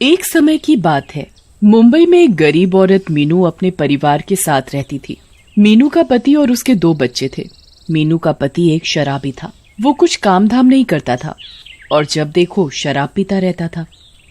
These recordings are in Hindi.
एक समय की बात है। मुंबई में एक गरीब औरत मीनू अपने परिवार के साथ रहती थी। मीनू का पति और उसके 2 बच्चे थे। मीनू का पति एक शराबी था। वो कुछ काम धाम नहीं करता था और जब देखो शराब पीता रहता था।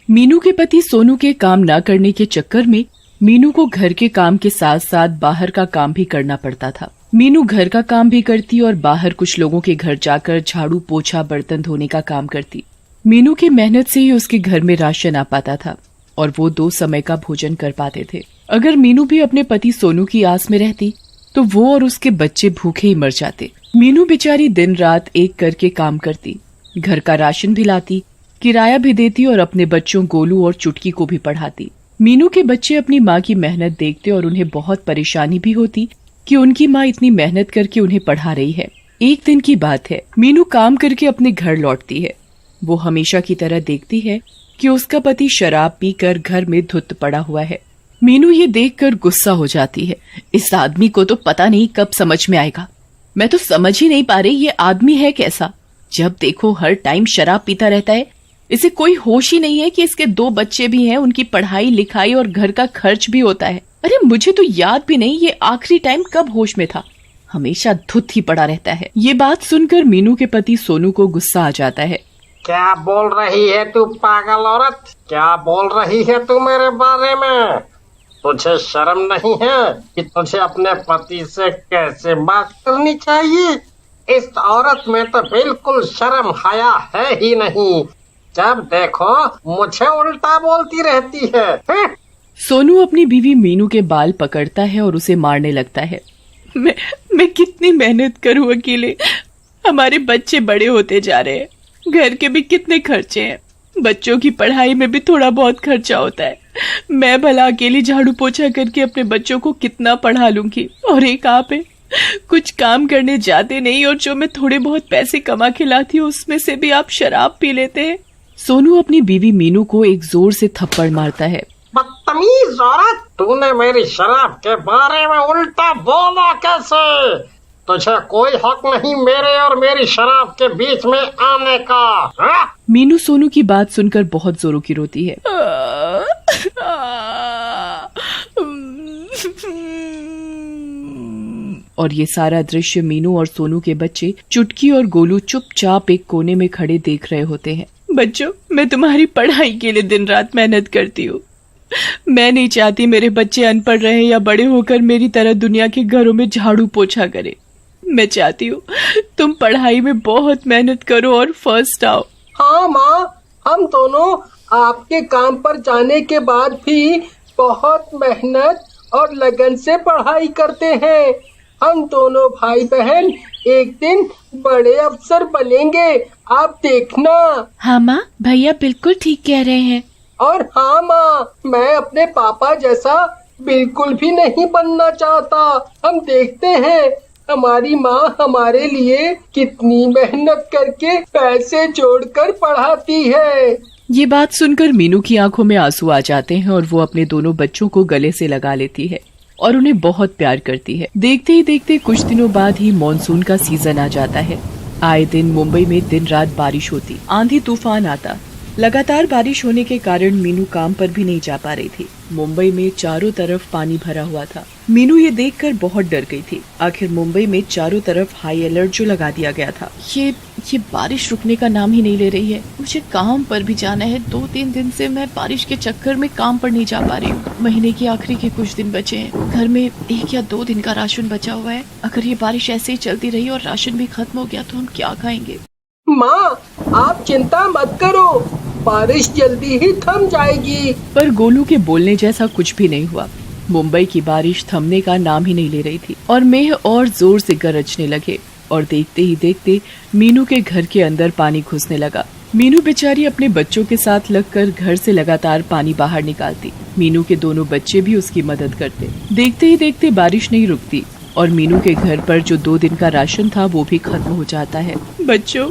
मीनू के पति सोनू के काम न करने के चक्कर में मीनू को घर के काम के साथ साथ बाहर का काम भी करना पड़ता था। मीनू घर का काम भी करती और बाहर कुछ लोगों के घर जाकर झाड़ू पोछा बर्तन धोने का काम करती। मीनू की मेहनत से ही उसके घर में राशन आ पाता था और वो 2 समय का भोजन कर पाते थे। अगर मीनू भी अपने पति सोनू की आस में रहती तो वो और उसके बच्चे भूखे ही मर जाते। मीनू बेचारी दिन रात एक करके काम करती, घर का राशन भी लाती, किराया भी देती और अपने बच्चों गोलू और चुटकी को भी पढ़ाती। मीनू के बच्चे अपनी माँ की मेहनत देखते और उन्हें बहुत परेशानी भी होती कि उनकी माँ इतनी मेहनत करके उन्हें पढ़ा रही है। एक दिन की बात है, मीनू काम करके अपने घर लौटती है। वो हमेशा की तरह देखती है कि उसका पति शराब पीकर घर में धुत पड़ा हुआ है। मीनू ये देखकर गुस्सा हो जाती है। इस आदमी को तो पता नहीं कब समझ में आएगा। मैं तो समझ ही नहीं पा रही ये आदमी है कैसा। जब देखो हर टाइम शराब पीता रहता है। इसे कोई होश ही नहीं है कि इसके 2 बच्चे भी हैं, उनकी पढ़ाई लिखाई और घर का खर्च भी होता है। अरे मुझे तो याद भी नहीं ये आखिरी टाइम कब होश में था। हमेशा धुत ही पड़ा रहता है। ये बात सुनकर मीनू के पति सोनू को गुस्सा आ जाता है। क्या बोल रही है तू पागल औरत? क्या बोल रही है तू मेरे बारे में? तुझे शर्म नहीं है कि तुझे अपने पति से कैसे बात करनी चाहिए? इस औरत में तो बिल्कुल शर्म हया है ही नहीं। जब देखो मुझे उल्टा बोलती रहती है। सोनू अपनी बीवी मीनू के बाल पकड़ता है और उसे मारने लगता है। मैं कितनी मेहनत करूं अकेले। हमारे बच्चे बड़े होते जा रहे हैं, घर के भी कितने खर्चे हैं, बच्चों की पढ़ाई में भी थोड़ा बहुत खर्चा होता है। मैं भला अकेली झाड़ू पोछा करके अपने बच्चों को कितना पढ़ा लूंगी। और एक आप है, कुछ काम करने जाते नहीं और जो मैं थोड़े बहुत पैसे कमा के लाती हूँ उसमें से भी आप शराब पी लेते हैं। सोनू अपनी बीवी मीनू को एक जोर से थप्पड़ मारता है। बदतमीज औरत, तूने मेरी शराब के बारे में उल्टा बोला कैसे? तुझे कोई हक नहीं मेरे और मेरी शराब के बीच में आने का। हा? मीनू सोनू की बात सुनकर बहुत जोरों की रोती है। और ये सारा दृश्य मीनू और सोनू के बच्चे चुटकी और गोलू चुपचाप एक कोने में खड़े देख रहे होते हैं। बच्चों, मैं तुम्हारी पढ़ाई के लिए दिन रात मेहनत करती हूँ। मैं नहीं चाहती मेरे बच्चे अनपढ़ रहे या बड़े होकर मेरी तरह दुनिया के घरों में झाड़ू पोछा करे। मैं चाहती हूँ तुम पढ़ाई में बहुत मेहनत करो और फर्स्ट आओ। हाँ माँ, हम दोनों आपके काम पर जाने के बाद भी बहुत मेहनत और लगन से पढ़ाई करते हैं। हम दोनों भाई बहन एक दिन बड़े अफसर बनेंगे, आप देखना। हाँ माँ, भैया बिल्कुल ठीक कह रहे हैं। और हाँ माँ, मैं अपने पापा जैसा बिल्कुल भी नहीं बनना चाहता। हम देखते हैं हमारी माँ हमारे लिए कितनी मेहनत करके पैसे जोड़कर पढ़ाती है। ये बात सुनकर मीनू की आंखों में आंसू आ जाते हैं और वो अपने दोनों बच्चों को गले से लगा लेती है और उन्हें बहुत प्यार करती है। देखते ही देखते कुछ दिनों बाद ही मॉनसून का सीजन आ जाता है। आए दिन मुंबई में दिन रात बारिश होती, आंधी तूफान आता। लगातार बारिश होने के कारण मीनू काम पर भी नहीं जा पा रही थी। मुंबई में चारों तरफ पानी भरा हुआ था। मीनू ये देखकर बहुत डर गई थी। आखिर मुंबई में चारों तरफ हाई अलर्ट जो लगा दिया गया था। ये बारिश रुकने का नाम ही नहीं ले रही है। मुझे काम पर भी जाना है। 2-3 दिन से मैं बारिश के चक्कर में काम पर नहीं जा पा रही हूँ। महीने की आखिरी के कुछ दिन बचे हैं। घर में 1 या 2 दिन का राशन बचा हुआ है। अगर ये बारिश ऐसे ही चलती रही और राशन भी खत्म हो गया तो हम क्या खाएंगे? माँ, आप चिंता मत करो, बारिश जल्दी ही थम जाएगी। पर गोलू के बोलने जैसा कुछ भी नहीं हुआ। मुंबई की बारिश थमने का नाम ही नहीं ले रही थी और मेघ और जोर से गरजने लगे और देखते ही देखते मीनू के घर के अंदर पानी घुसने लगा। मीनू बेचारी अपने बच्चों के साथ लगकर घर से लगातार पानी बाहर निकालती। मीनू के दोनों बच्चे भी उसकी मदद करते। देखते ही देखते बारिश नहीं रुकती और मीनू के घर पर जो 2 दिन का राशन था वो भी खत्म हो जाता है। बच्चों,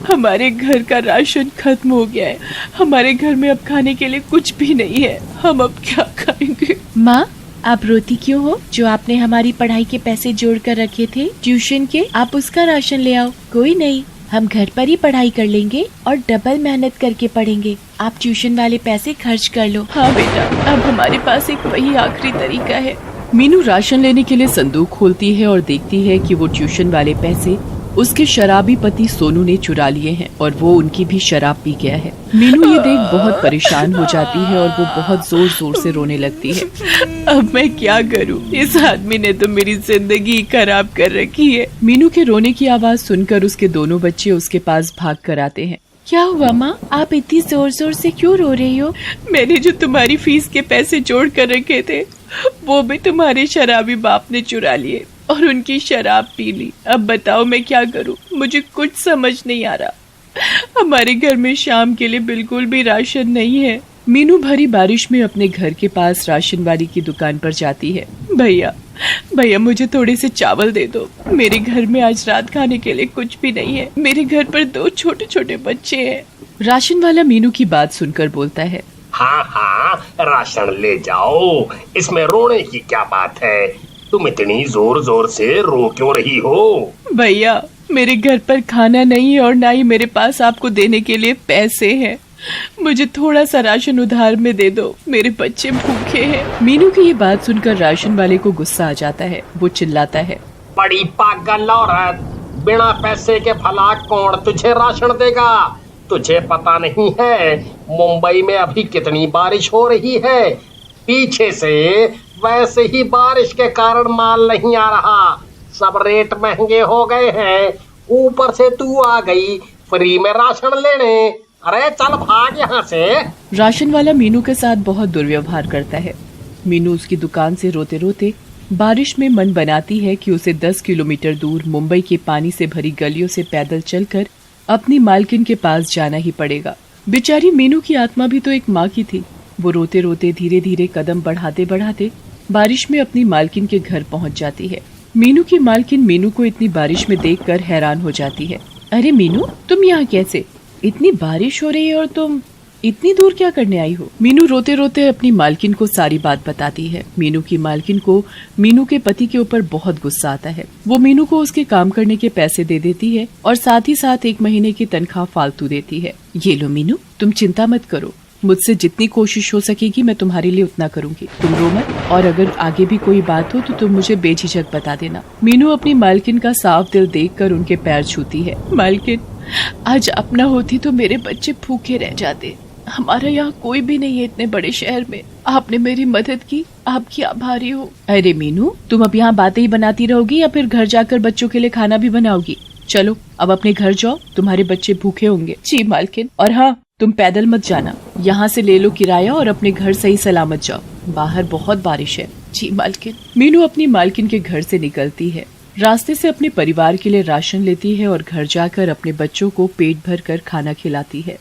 हमारे घर का राशन खत्म हो गया है। हमारे घर में अब खाने के लिए कुछ भी नहीं है। हम अब क्या खाएंगे? माँ, आप रोती क्यों हो? जो आपने हमारी पढ़ाई के पैसे जोड़ कर रखे थे ट्यूशन के, आप उसका राशन ले आओ। कोई नहीं, हम घर पर ही पढ़ाई कर लेंगे और डबल मेहनत करके पढ़ेंगे। आप ट्यूशन वाले पैसे खर्च कर लो। हाँ बेटा, अब हमारे पास एक वही आखिरी तरीका है। मीनू राशन लेने के लिए संदूक खोलती है और देखती है कि वो ट्यूशन वाले पैसे उसके शराबी पति सोनू ने चुरा लिए हैं और वो उनकी भी शराब पी गया है। मीनू ये देख बहुत परेशान हो जाती है और वो बहुत जोर जोर से रोने लगती है। अब मैं क्या करूं? इस आदमी ने तो मेरी जिंदगी खराब कर रखी है। मीनू के रोने की आवाज सुनकर उसके दोनों बच्चे उसके पास भाग कर आते हैं। क्या हुआ माँ, आप इतनी जोर जोर से क्यों रो रही हो? मैंने जो तुम्हारी फीस के पैसे जोड़ कर रखे थे वो भी तुम्हारे शराबी बाप ने चुरा लिए और उनकी शराब पी ली। अब बताओ मैं क्या करूं? मुझे कुछ समझ नहीं आ रहा। हमारे घर में शाम के लिए बिल्कुल भी राशन नहीं है। मीनू भरी बारिश में अपने घर के पास राशन वाली की दुकान पर जाती है। भैया मुझे थोड़े से चावल दे दो। मेरे घर में आज रात खाने के लिए कुछ भी नहीं है। मेरे घर पर 2 छोटे छोटे बच्चे हैं। राशन वाला मीनू की बात सुनकर बोलता है, हाँ, राशन ले जाओ, इसमें रोने की क्या बात है? तुम इतनी जोर जोर से रो क्यों रही हो? भैया मेरे घर पर खाना नहीं है और ना ही मेरे पास आपको देने के लिए पैसे हैं। मुझे थोड़ा सा राशन उधार में दे दो, मेरे बच्चे भूखे हैं। मीनू की ये बात सुनकर राशन वाले को गुस्सा आ जाता है। वो चिल्लाता है, बड़ी पागल औरत, बिना पैसे के भला कौन तुझे राशन देगा? तुझे पता नहीं है मुंबई में अभी कितनी बारिश हो रही है? पीछे से वैसे ही बारिश के कारण माल नहीं आ रहा, सब रेट महंगे हो गए हैं, ऊपर से तू आ गई फ्री में राशन लेने। अरे चल भाग यहाँ से। राशन वाला मीनू के साथ बहुत दुर्व्यवहार करता है। मीनू उसकी दुकान से रोते रोते बारिश में मन बनाती है कि उसे 10 किलोमीटर दूर मुंबई के पानी से भरी गलियों से पैदल चलकर अपनी मालकिन के पास जाना ही पड़ेगा। बेचारी मीनू की आत्मा भी तो एक माँ की थी। वो रोते रोते धीरे धीरे कदम बढ़ाते बढ़ाते बारिश में अपनी मालकिन के घर पहुंच जाती है। मीनू की मालकिन मीनू को इतनी बारिश में देखकर हैरान हो जाती है। अरे मीनू, तुम यहाँ कैसे? इतनी बारिश हो रही है और तुम इतनी दूर क्या करने आई हो? मीनू रोते रोते अपनी मालकिन को सारी बात बताती है। मीनू की मालकिन को मीनू के पति के ऊपर बहुत गुस्सा आता है। वो मीनू को उसके काम करने के पैसे दे देती है और साथ ही साथ 1 महीने की तनख्वाह फालतू देती है। ये लो मीनू, तुम चिंता मत करो, मुझसे जितनी कोशिश हो सकेगी मैं तुम्हारे लिए उतना करूंगी। तुम रो मत, और अगर आगे भी कोई बात हो तो तुम मुझे बेझिझक बता देना। मीनू अपनी मालकिन का साफ दिल देखकर उनके पैर छूती है। मालकिन, आज अपना होती तो मेरे बच्चे भूखे रह जाते। हमारा यहाँ कोई भी नहीं है इतने बड़े शहर में। आपने मेरी मदद की, आपकी आभारी हूँ। अरे मीनू, तुम अब यहाँ बातें ही बनाती रहोगी या फिर घर जाकर बच्चों के लिए खाना भी बनाओगी? चलो अब अपने घर जाओ, तुम्हारे बच्चे भूखे होंगे। जी मालकिन। और हाँ, तुम पैदल मत जाना, यहाँ से ले लो किराया और अपने घर सही सलामत जाओ, बाहर बहुत बारिश है। जी मालकिन। मीनू अपनी मालकिन के घर से निकलती है। रास्ते से अपने परिवार के लिए राशन लेती है और घर जाकर अपने बच्चों को पेट भर कर खाना खिलाती है।